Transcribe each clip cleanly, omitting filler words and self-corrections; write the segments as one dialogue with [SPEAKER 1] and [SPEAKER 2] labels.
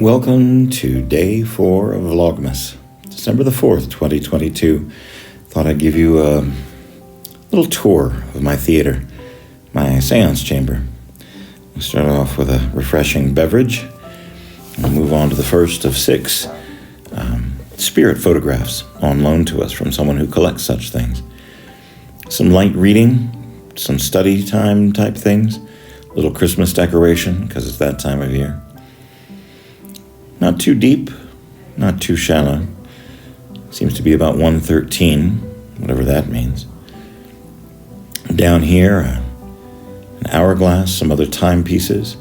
[SPEAKER 1] Welcome to day 4 of Vlogmas, December the 4th, 2022. Thought I'd give you a little tour of my theater, my Séance chamber. We'll start off with a refreshing beverage and move on to the first of 6 spirit photographs on loan to us from someone who collects such things. Some light reading, some study time type things, a little Christmas decoration because it's that time of year. Not too deep, not too shallow. Seems to be about 113, whatever that means. Down here, an hourglass, some other timepieces,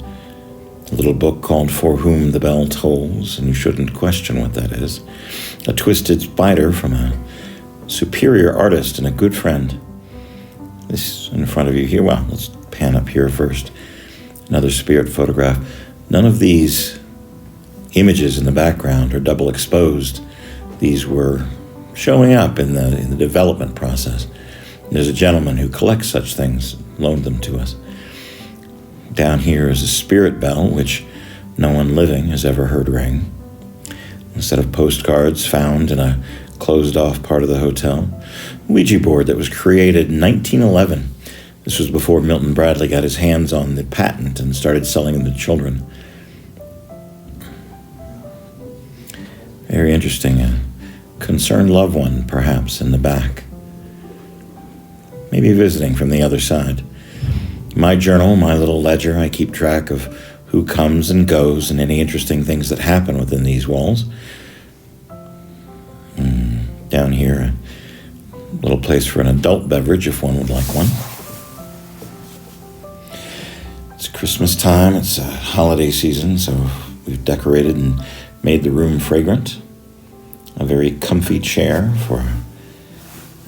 [SPEAKER 1] a little book called For Whom the Bell Tolls, and you shouldn't question what that is. A twisted spider from a superior artist and a good friend. This in front of you here, well, let's pan up here first. Another spirit photograph. None of these images in the background are double exposed. These were showing up in the development process. There's a gentleman who collects such things, loaned them to us. Down here is a spirit bell, which no one living has ever heard ring. A set of postcards found in a closed-off part of the hotel. A Ouija board that was created in 1911. This was before Milton Bradley got his hands on the patent and started selling them to children. Very interesting. A concerned loved one, perhaps, in the back. Maybe visiting from the other side. My journal, my little ledger, I keep track of who comes and goes and any interesting things that happen within these walls. Down here, a little place for an adult beverage if one would like one. It's Christmas time, it's a holiday season, so we've decorated and made the room fragrant. A very comfy chair for an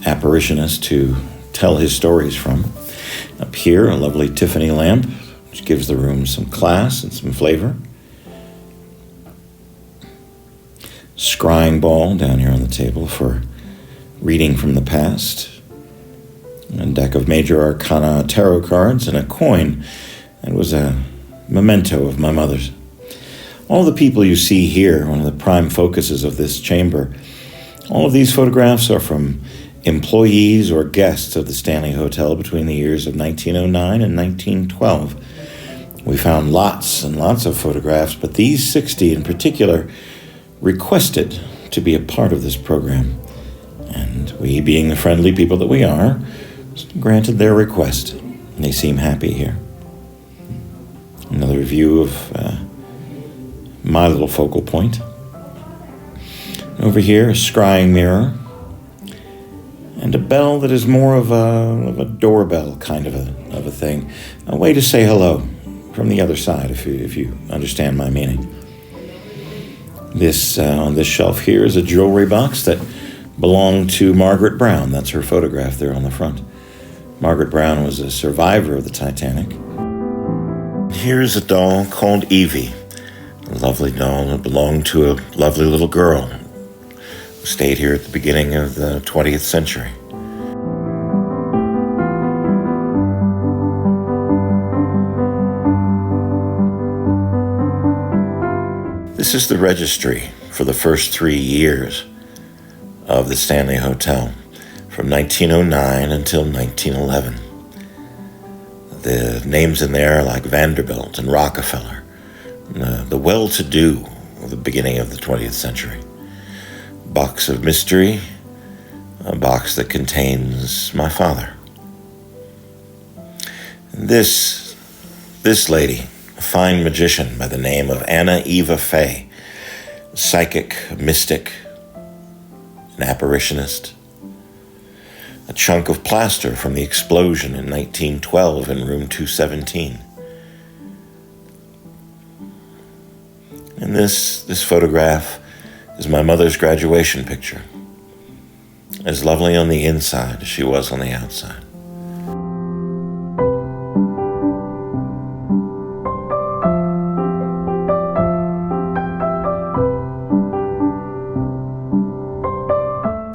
[SPEAKER 1] apparitionist to tell his stories from. Up here, a lovely Tiffany lamp, which gives the room some class and some flavor. Scrying ball down here on the table for reading from the past. A deck of major arcana tarot cards and a coin that was a memento of my mother's. All the people you see here, one of the prime focuses of this chamber, all of these photographs are from employees or guests of the Stanley Hotel between the years of 1909 and 1912. We found lots and lots of photographs, but these 60 in particular requested to be a part of this program. And we, being the friendly people that we are, granted their request. And they seem happy here. Another view of my little focal point. Over here, a scrying mirror. And a bell that is more of a doorbell kind of a thing. A way to say hello from the other side, if you understand my meaning. This on this shelf here is a jewelry box that belonged to Margaret Brown. That's her photograph there on the front. Margaret Brown was a survivor of the Titanic. Here's a doll called Evie. A lovely doll that belonged to a lovely little girl who stayed here at the beginning of the 20th century. This is the registry for the first 3 years of the Stanley Hotel, from 1909 until 1911. The names in there are like Vanderbilt and Rockefeller, the well-to-do of the beginning of the 20th century. Box of mystery, a box that contains my father. This lady, a fine magician by the name of Anna Eva Fay, psychic, mystic, an apparitionist. A chunk of plaster from the explosion in 1912 in room 217. And this photograph is my mother's graduation picture. As lovely on the inside as she was on the outside.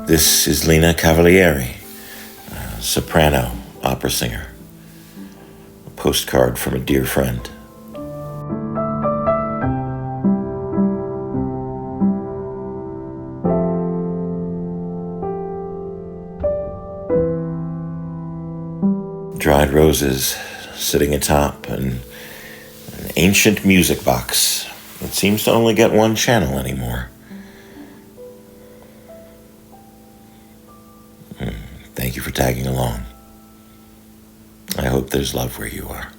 [SPEAKER 1] This is Lena Cavalieri, a soprano opera singer. A postcard from a dear friend. dried roses sitting atop an ancient music box that seems to only get one channel anymore. Thank you for tagging along. I hope there's love where you are.